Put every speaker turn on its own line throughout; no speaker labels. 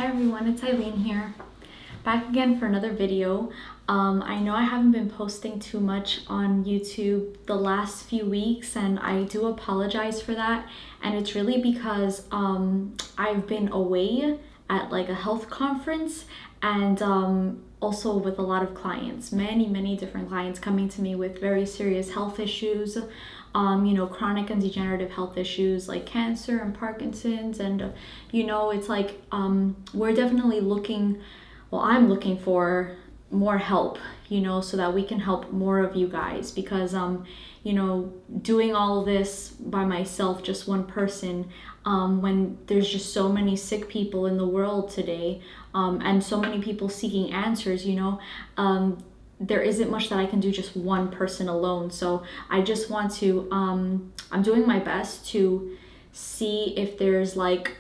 Hi everyone, it's Ailin here. Back again for another video. I know I haven't been posting too much on YouTube the last few weeks, and I do apologize for that. And it's really because I've been away at like a health conference, and also with a lot of clients, many different clients coming to me with very serious health issues, chronic and degenerative health issues like cancer and Parkinson's. And it's like we're definitely looking, well, I'm looking for more help, so that we can help more of you guys, because doing all of this by myself, just one person, when there's just so many sick people in the world today, and so many people seeking answers, there isn't much that I can do just one person alone. So I just want to, I'm doing my best to see if there's like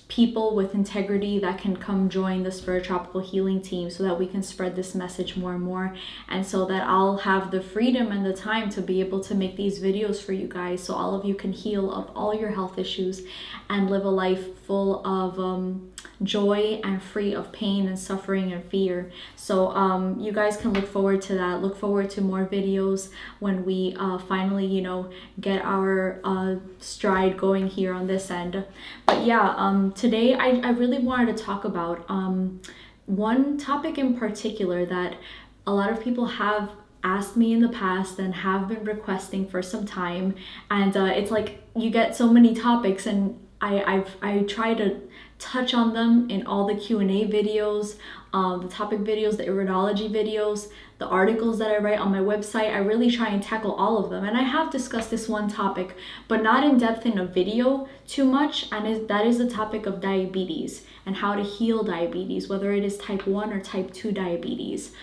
people with integrity that can come join the Tropical Healing team, so that we can spread this message more and more, and so that I'll have the freedom and the time to be able to make these videos for you guys, so all of you can heal of all your health issues and live a life full of joy and free of pain and suffering and fear. So you guys can look forward to that. Look forward to more videos when we finally get our stride going here on this end. But yeah, today I really wanted to talk about one topic in particular that a lot of people have asked me in the past and have been requesting for some time. And it's like you get so many topics, and I try to touch on them in all the Q&A videos, the topic videos, the iridology videos, the articles that I write on my website. I really try and tackle all of them. And I have discussed this one topic, but not in depth in a video too much. And that is the topic of diabetes and how to heal diabetes, whether it is type 1 or type 2 diabetes.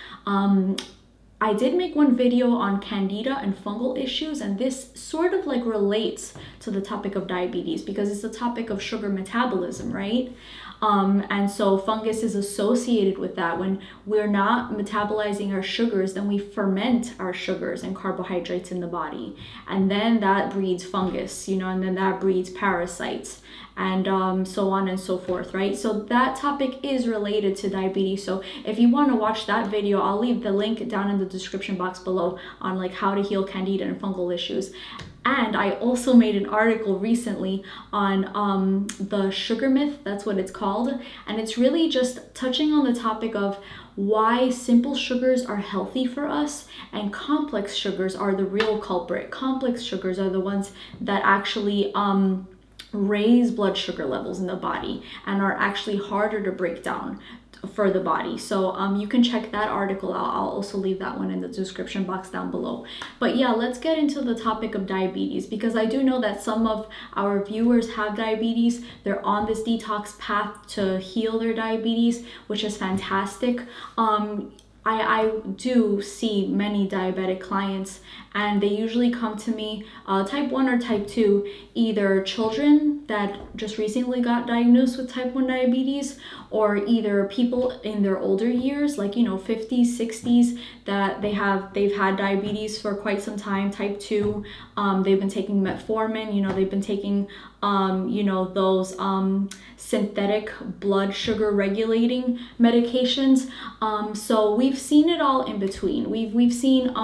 I did make one video on candida and fungal issues, and this sort of like relates to the topic of diabetes because it's the topic of sugar metabolism, right? And so fungus is associated with that. When we're not metabolizing our sugars, then we ferment our sugars and carbohydrates in the body, and then that breeds fungus, and then that breeds parasites, and so on and so forth, right? So that topic is related to diabetes. So if you want to watch that video, I'll leave the link down in the description box below on like how to heal candida and fungal issues. And I also made an article recently on the sugar myth, that's what it's called. And it's really just touching on the topic of why simple sugars are healthy for us and complex sugars are the real culprit. Complex sugars are the ones that actually raise blood sugar levels in the body and are actually harder to break down for the body. So you can check that article out. I'll also leave that one in the description box down below. But yeah, let's get into the topic of diabetes, because I do know that some of our viewers have diabetes. They're on this detox path to heal their diabetes, which is fantastic. I do see many diabetic clients, and they usually come to me type 1 or type 2, either children that just recently got diagnosed with type 1 diabetes, or either people in their older years, like 50s, 60s, that they've had diabetes for quite some time, type 2. They've been taking metformin, they've been taking those synthetic blood sugar regulating medications. So we've seen it all in between. We've seen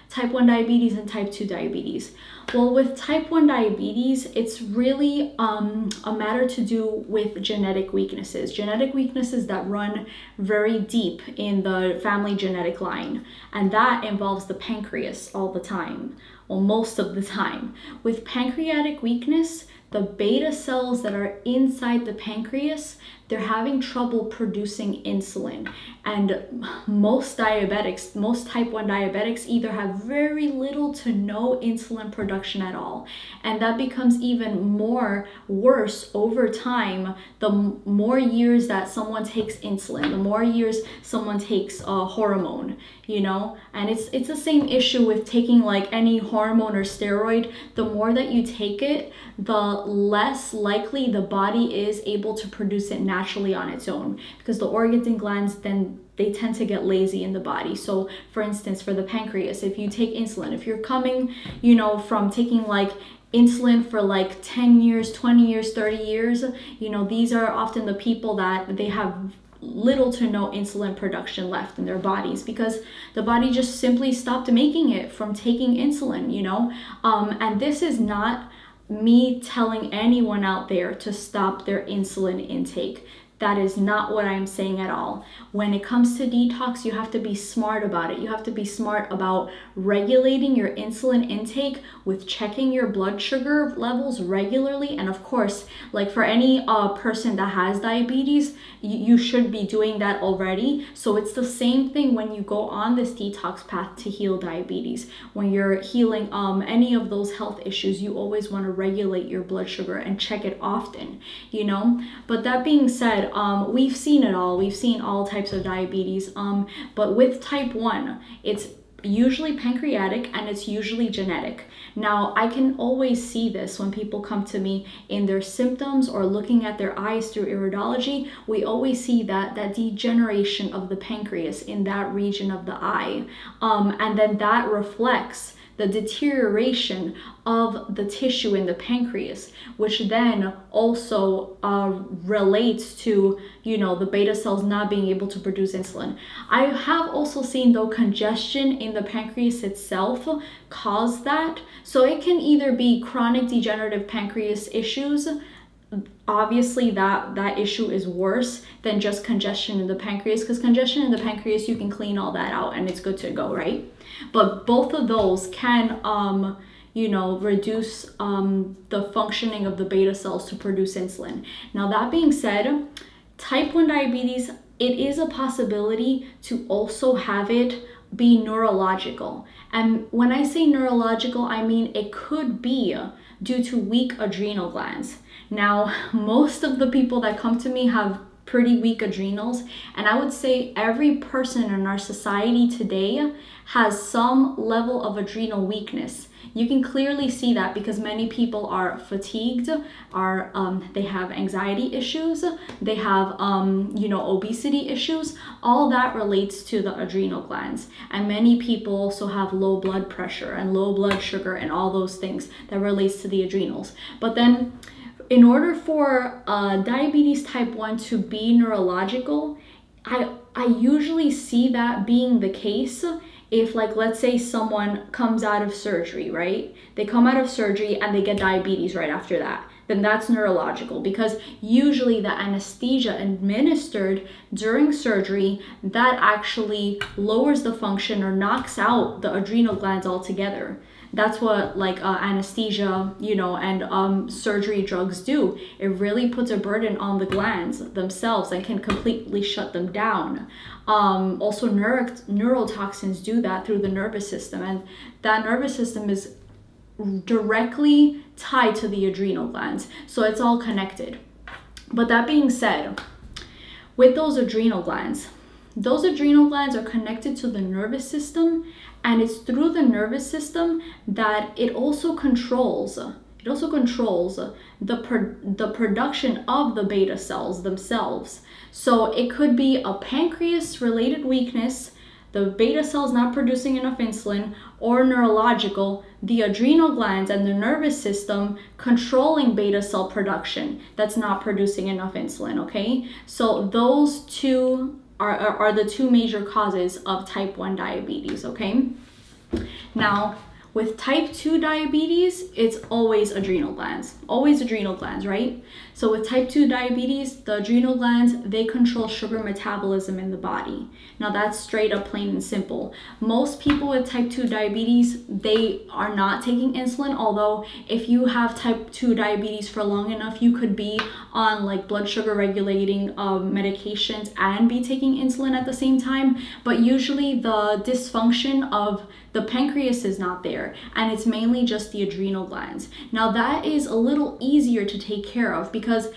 type 1 diabetes and type 2 diabetes. Well, with type 1 diabetes, it's really a matter to do with genetic weaknesses that run very deep in the family genetic line. And that involves the pancreas all the time, well, most of the time. With pancreatic weakness, the beta cells that are inside the pancreas, they're having trouble producing insulin. And most diabetics, most type 1 diabetics, either have very little to no insulin production at all. And that becomes even more worse over time. The more years that someone takes insulin, the more years someone takes a hormone, and it's the same issue with taking like any hormone or steroid. The more that you take it, the less likely the body is able to produce it naturally on its own, because the organs and glands then they tend to get lazy in the body. So for instance, for the pancreas, if you take insulin, if you're coming, from taking like insulin for like 10 years, 20 years, 30 years, you know, these are often the people that they have little to no insulin production left in their bodies because the body just simply stopped making it from taking insulin, you know. And this is not me telling anyone out there to stop their insulin intake. That is not what I'm saying at all. When it comes to detox, you have to be smart about it. You have to be smart about regulating your insulin intake with checking your blood sugar levels regularly. And of course, like for any person that has diabetes, you should be doing that already. So it's the same thing when you go on this detox path to heal diabetes. When you're healing any of those health issues, you always want to regulate your blood sugar and check it often, you know. But that being said, we've seen it all. We've seen all types of diabetes. But with type 1, it's usually pancreatic and it's usually genetic. Now, I can always see this when people come to me in their symptoms or looking at their eyes through iridology. We always see that degeneration of the pancreas in that region of the eye. And then that reflects the deterioration of the tissue in the pancreas, which then also relates to, you know, the beta cells not being able to produce insulin. I have also seen though congestion in the pancreas itself cause that. So it can either be chronic degenerative pancreas issues. Obviously that issue is worse than just congestion in the pancreas, because congestion in the pancreas, you can clean all that out and it's good to go, right? But both of those can you know, reduce the functioning of the beta cells to produce insulin. Now, that being said, type 1 diabetes, it is a possibility to also have it be neurological. And when I say neurological, I mean it could be due to weak adrenal glands. Now, most of the people that come to me have pretty weak adrenals, and I would say every person in our society today has some level of adrenal weakness. You can clearly see that because many people are fatigued, they have anxiety issues, they have you know, obesity issues. All that relates to the adrenal glands. And many people also have low blood pressure and low blood sugar and all those things that relates to the adrenals. But then in order for diabetes type 1 to be neurological, I usually see that being the case if, like, let's say someone comes out of surgery, right? They come out of surgery and they get diabetes right after that. Then that's neurological, because usually the anesthesia administered during surgery, that actually lowers the function or knocks out the adrenal glands altogether. That's what like anesthesia, you know, and surgery drugs do. It really puts a burden on the glands themselves and can completely shut them down. Also neurotoxins do that through the nervous system, and that nervous system is directly tied to the adrenal glands. So it's all connected. But that being said, with those adrenal glands are connected to the nervous system, and it's through the nervous system that it also controls the production of the beta cells themselves. So it could be a pancreas related weakness, the beta cells not producing enough insulin, or neurological, the adrenal glands and the nervous system controlling beta cell production that's not producing enough insulin, okay? So those two are the two major causes of type 1 diabetes, okay? Now, with type 2 diabetes, it's always adrenal glands, right? So with type 2 diabetes, the adrenal glands, they control sugar metabolism in the body. Now that's straight up plain and simple. Most people with type 2 diabetes, they are not taking insulin, although if you have type 2 diabetes for long enough, you could be on like blood sugar regulating medications and be taking insulin at the same time. But usually the dysfunction of the pancreas is not there, and it's mainly just the adrenal glands. Now that is a little easier to take care of because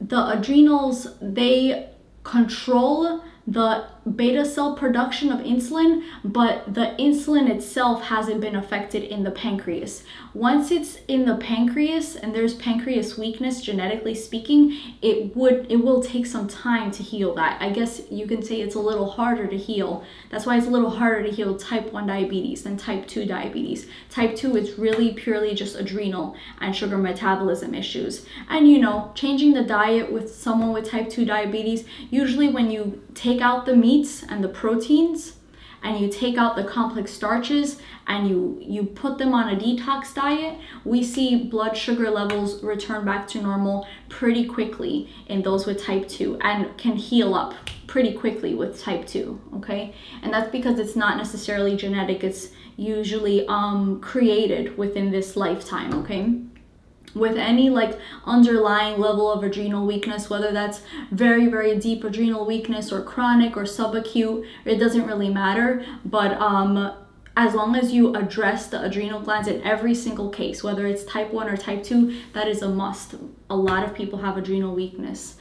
the adrenals, they control the beta cell production of insulin, but the insulin itself hasn't been affected in the pancreas. Once it's in the pancreas and there's pancreas weakness, genetically speaking, it will take some time to heal that. I guess you can say it's a little harder to heal. That's why it's a little harder to heal type 1 diabetes than type 2 diabetes. Type 2 is really purely just adrenal and sugar metabolism issues. And you know, changing the diet with someone with type 2 diabetes, usually when you take out the meats and the proteins and you take out the complex starches and you put them on a detox diet, we see blood sugar levels return back to normal pretty quickly in those with type 2 and can heal up pretty quickly with type 2, okay? And that's because it's not necessarily genetic, it's usually created within this lifetime, okay? With any like underlying level of adrenal weakness, whether that's very, very deep adrenal weakness or chronic or subacute, it doesn't really matter. But as long as you address the adrenal glands in every single case, whether it's type 1 or type 2, that is a must. A lot of people have adrenal weakness.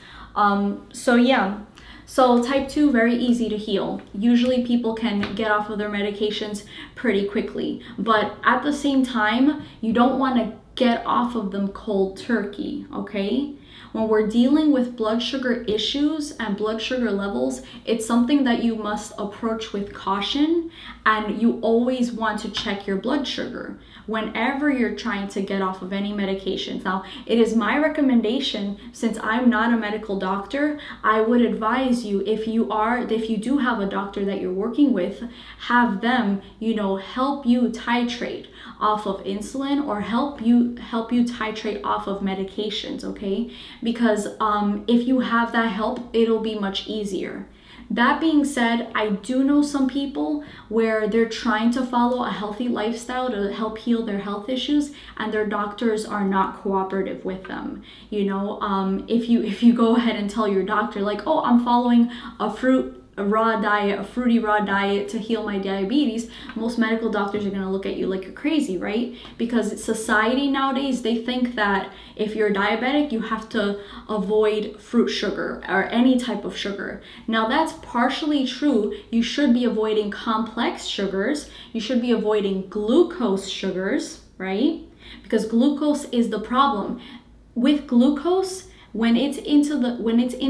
So type 2, very easy to heal. Usually people can get off of their medications pretty quickly. But at the same time, you don't want to get off of them cold turkey, okay? When we're dealing with blood sugar issues and blood sugar levels, it's something that you must approach with caution, and you always want to check your blood sugar whenever you're trying to get off of any medications. Now, it is my recommendation, since I'm not a medical doctor, I would advise you, if you do have a doctor that you're working with, have them, help you titrate off of insulin or help you titrate off of medications, okay? Because if you have that help, it'll be much easier. That being said, I do know some people where they're trying to follow a healthy lifestyle to help heal their health issues, and their doctors are not cooperative with them. If you go ahead and tell your doctor, like, oh, I'm following a fruity raw diet to heal my diabetes, most medical doctors are going to look at you like you're crazy, right? Because society nowadays, they think that if you're diabetic, you have to avoid fruit sugar or any type of sugar. Now, that's partially true. You should be avoiding complex sugars. You should be avoiding glucose sugars, right? Because glucose is the problem. With glucose, when it's in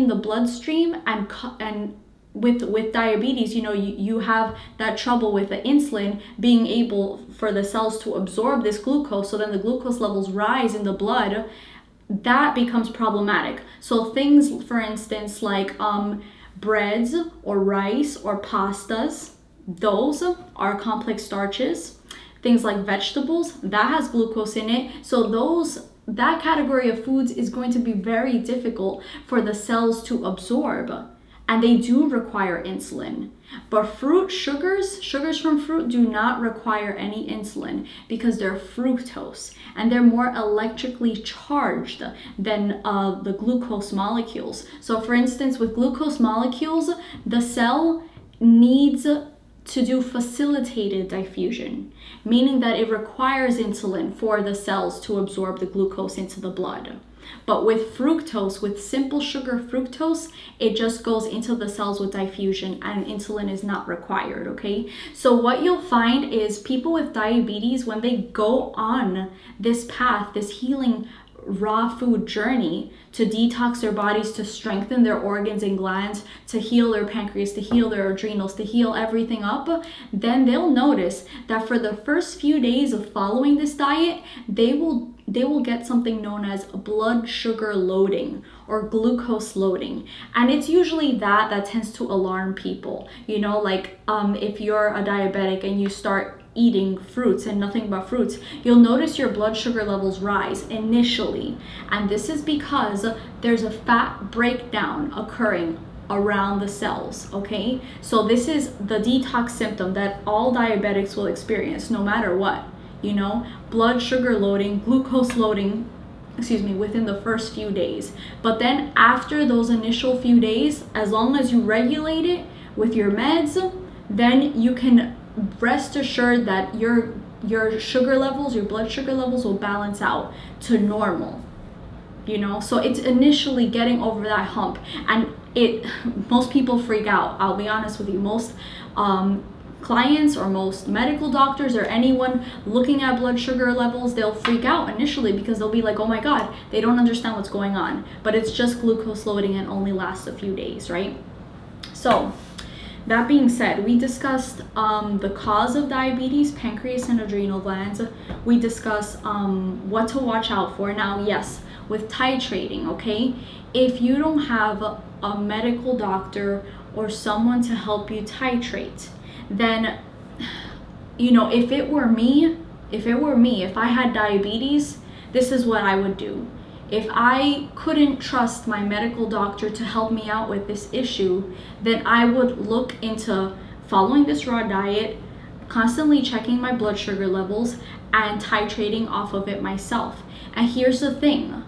the bloodstream and with diabetes, you have that trouble with the insulin being able for the cells to absorb this glucose, so then the glucose levels rise in the blood. That becomes problematic. So things, for instance, like breads or rice or pastas, those are complex starches. Things like vegetables, that has glucose in it. So that category of foods is going to be very difficult for the cells to absorb. And they do require insulin. But sugars from fruit do not require any insulin because they're fructose and they're more electrically charged than the glucose molecules. So for instance, with glucose molecules, the cell needs to do facilitated diffusion, meaning that it requires insulin for the cells to absorb the glucose into the blood. But with fructose, with simple sugar fructose, it just goes into the cells with diffusion and insulin is not required, okay? So what you'll find is people with diabetes, when they go on this path, this healing raw food journey to detox their bodies, to strengthen their organs and glands, to heal their pancreas, to heal their adrenals, to heal everything up, then they'll notice that for the first few days of following this diet, they will get something known as blood sugar loading or glucose loading. And it's usually that tends to alarm people. If you're a diabetic and you start eating fruits and nothing but fruits, you'll notice your blood sugar levels rise initially. And this is because there's a fat breakdown occurring around the cells, okay? So this is the detox symptom that all diabetics will experience no matter what. Blood sugar loading, glucose loading, within the first few days. But then after those initial few days, as long as you regulate it with your meds, then you can rest assured that your sugar levels, your blood sugar levels will balance out to normal. you know? So it's initially getting over that hump, and most people freak out. I'll be honest with you, most clients or most medical doctors or anyone looking at blood sugar levels, they'll freak out initially because they'll be like, oh my God, they don't understand what's going on. But it's just glucose loading and only lasts a few days, right? So that being said, we discussed the cause of diabetes, pancreas and adrenal glands. We discussed what to watch out for. Now, yes, with titrating, okay? If you don't have a medical doctor or someone to help you titrate, then, you know, if it were me, if I had diabetes, this is what I would do. If I couldn't trust my medical doctor to help me out with this issue, then I would look into following this raw diet, constantly checking my blood sugar levels, and titrating off of it myself. And here's the thing.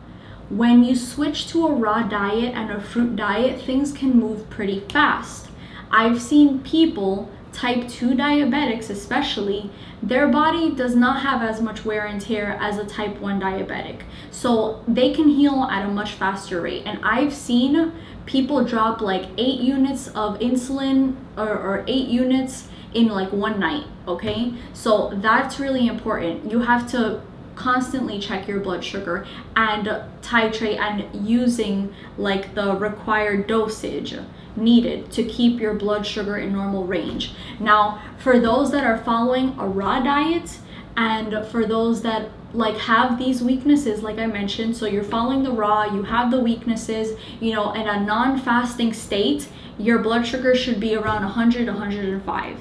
When you switch to a raw diet and a fruit diet, things can move pretty fast. I've seen people, type 2 diabetics especially, their body does not have as much wear and tear as a type 1 diabetic. So they can heal at a much faster rate. And I've seen people drop like 8 units of insulin or 8 units in like one night, okay? So that's really important. You have to constantly check your blood sugar and titrate and using like the required dosage needed to keep your blood sugar in normal range. Now, for those that are following a raw diet and for those that like have these weaknesses, like I mentioned, so you're following the raw, you have the weaknesses, you know, in a non-fasting state, your blood sugar should be around 100, 105,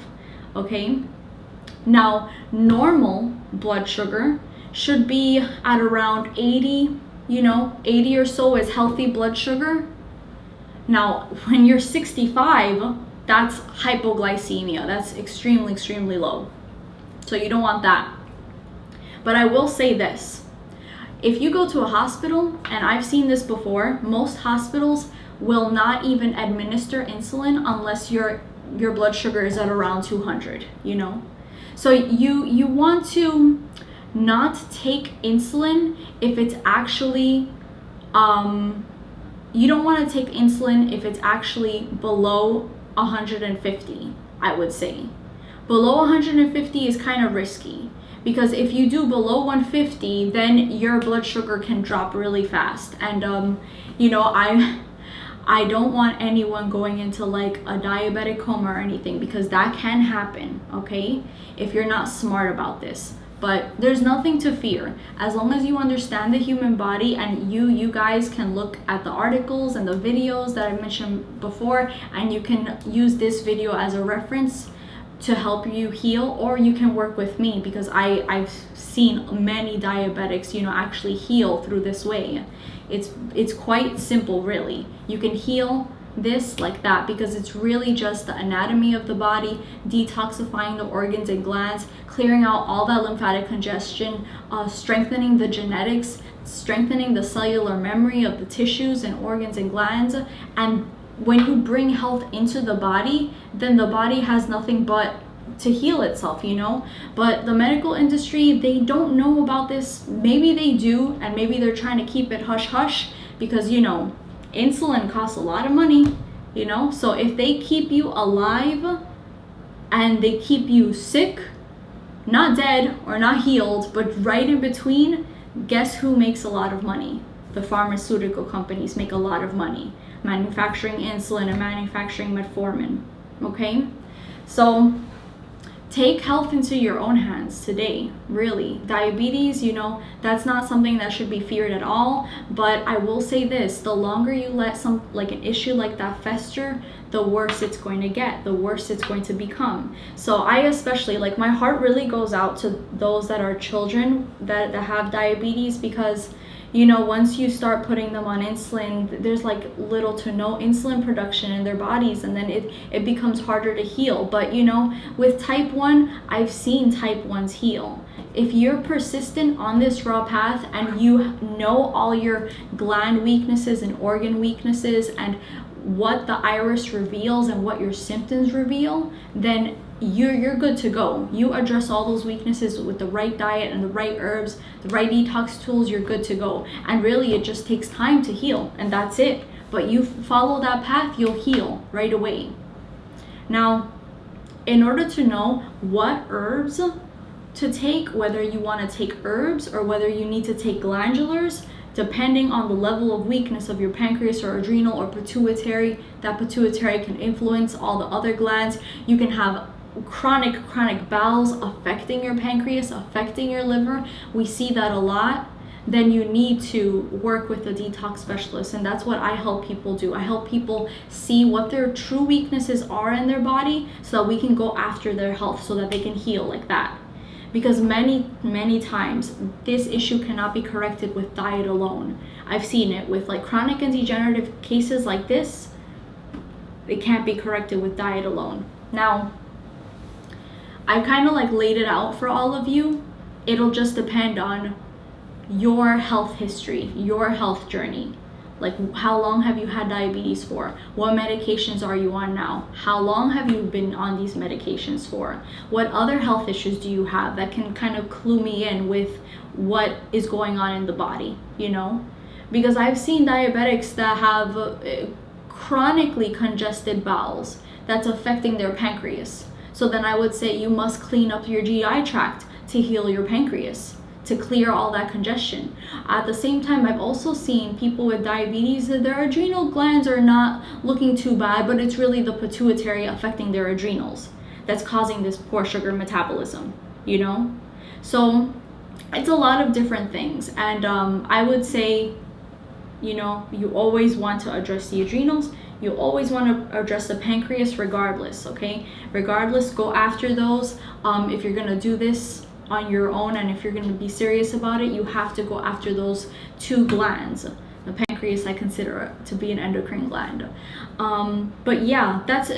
okay? Now, normal blood sugar should be at around 80, you know, 80 or so is healthy blood sugar. Now, when you're 65, that's hypoglycemia. That's extremely, extremely low. So you don't want that. But I will say this. If you go to a hospital, and I've seen this before, most hospitals will not even administer insulin unless your blood sugar is at around 200, you know? So you want to not take insulin if it's actually you don't want to take insulin if it's actually below 150, I would say. Below 150 is kind of risky because if you do below 150, then your blood sugar can drop really fast. And you know, I don't want anyone going into like a diabetic coma or anything because that can happen, okay? If you're not smart about this. But there's nothing to fear as long as you understand the human body, and you guys can look at the articles and the videos that I mentioned before, and you can use this video as a reference to help you heal, or you can work with me because I've seen many diabetics, you know, actually heal through this way. It's quite simple, really. You can heal this like that because it's really just the anatomy of the body, detoxifying the organs and glands, clearing out all that lymphatic congestion, strengthening the genetics, strengthening the cellular memory of the tissues and organs and glands. And when you bring health into the body, then the body has nothing but to heal itself, you know? But the medical industry, they don't know about this. Maybe they do, and maybe they're trying to keep it hush hush because, you know, insulin costs a lot of money, you know? So if they keep you alive and they keep you sick, not dead or not healed, but right in between, guess who makes a lot of money? The pharmaceutical companies make a lot of money manufacturing insulin and manufacturing metformin, okay? So take health into your own hands today, really. Diabetes, you know, that's not something that should be feared at all. But I will say this, the longer you let an issue like that fester, the worse it's going to get, the worse it's going to become. So I especially, like, my heart really goes out to those that are children that have diabetes because, you know, once you start putting them on insulin, there's like little to no insulin production in their bodies, and then it becomes harder to heal. But, you know, with type 1, I've seen type 1s heal. If you're persistent on this raw path and you know all your gland weaknesses and organ weaknesses and what the iris reveals and what your symptoms reveal, then you're good to go. You address all those weaknesses with the right diet and the right herbs, the right detox tools, you're good to go. And really, it just takes time to heal, and that's it. But you follow that path, you'll heal right away. Now, in order to know what herbs to take, whether you want to take herbs or whether you need to take glandulars, depending on the level of weakness of your pancreas or adrenal or pituitary, that pituitary can influence all the other glands. You can have chronic bowels affecting your pancreas, affecting your liver. We see that a lot. Then you need to work with a detox specialist, and that's what I help people do. I help people see what their true weaknesses are in their body so that we can go after their health so that they can heal like that. Because many times this issue cannot be corrected with diet alone. I've seen it with like chronic and degenerative cases like this. It can't be corrected with diet alone. Now, I've kind of like laid it out for all of you. It'll just depend on your health history, your health journey. Like, how long have you had diabetes for? What medications are you on now? How long have you been on these medications for? What other health issues do you have that can kind of clue me in with what is going on in the body, you know? Because I've seen diabetics that have chronically congested bowels that's affecting their pancreas. So then I would say you must clean up your GI tract to heal your pancreas, to clear all that congestion. At the same time, I've also seen people with diabetes that their adrenal glands are not looking too bad, but it's really the pituitary affecting their adrenals that's causing this poor sugar metabolism, you know? So it's a lot of different things. And I would say, you know, you always want to address the adrenals. You always want to address the pancreas regardless, okay? Regardless, go after those. If you're gonna do this on your own, and if you're going to be serious about it, you have to go after those two glands. The pancreas I consider to be an endocrine gland. But yeah, that's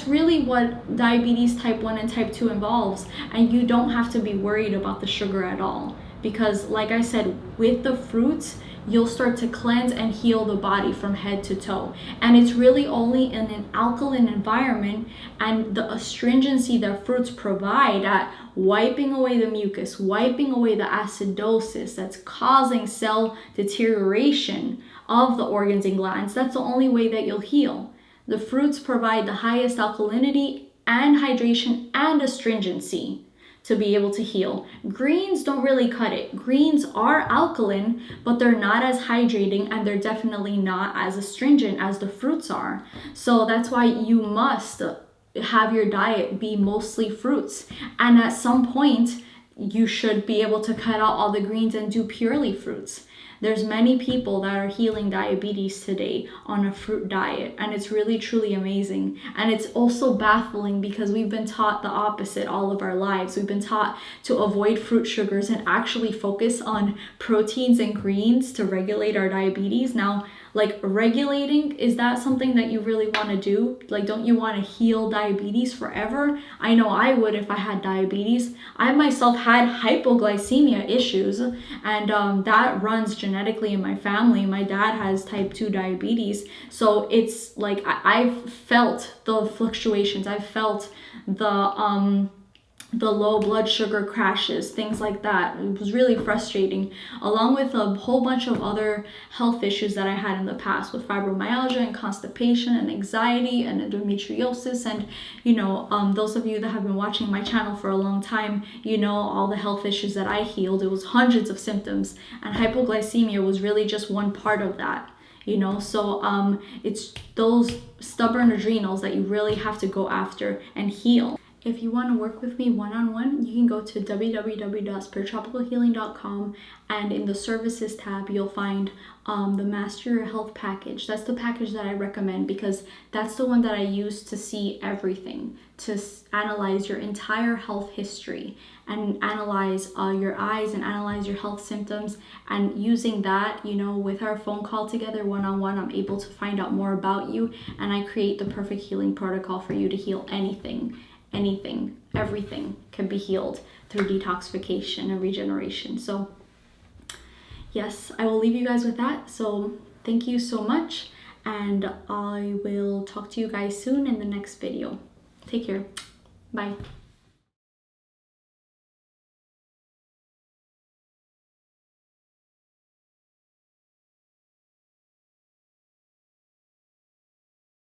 really what diabetes type 1 and type 2 involves. And you don't have to be worried about the sugar at all, because like I said, with the fruits, you'll start to cleanse and heal the body from head to toe. And it's really only in an alkaline environment and the astringency that fruits provide at wiping away the mucus, wiping away the acidosis that's causing cell deterioration of the organs and glands. That's the only way that you'll heal. The fruits provide the highest alkalinity and hydration and astringency to be able to heal. Greens don't really cut it. Greens are alkaline, but they're not as hydrating, and they're definitely not as astringent as the fruits are. So that's why you must have your diet be mostly fruits. And at some point, you should be able to cut out all the greens and do purely fruits. There's many people that are healing diabetes today on a fruit diet, and it's really truly amazing. And it's also baffling because we've been taught the opposite all of our lives. We've been taught to avoid fruit sugars and actually focus on proteins and greens to regulate our diabetes. Now, like, regulating, is that something that you really want to do? Like, don't you want to heal diabetes forever? I know I would if I had diabetes. I myself had hypoglycemia issues, and that runs genetically in my family. My dad has type 2 diabetes. So it's like, I've felt the fluctuations. I've felt the low blood sugar crashes, things like that. It was really frustrating, along with a whole bunch of other health issues that I had in the past with fibromyalgia and constipation and anxiety and endometriosis. And you know, those of you that have been watching my channel for a long time, you know all the health issues that I healed. It was hundreds of symptoms, and hypoglycemia was really just one part of that, you know. So it's those stubborn adrenals that you really have to go after and heal. If you want to work with me one-on-one, you can go to www.spiritualhealing.com, and in the services tab, you'll find the Master Your Health package. That's the package that I recommend because that's the one that I use to see everything, to analyze your entire health history and analyze your eyes and analyze your health symptoms. And using that, you know, with our phone call together one-on-one, I'm able to find out more about you, and I create the perfect healing protocol for you to heal anything. Anything, everything can be healed through detoxification and regeneration. So yes, I will leave you guys with that. So thank you so much, and I will talk to you guys soon in the next video. Take care. Bye.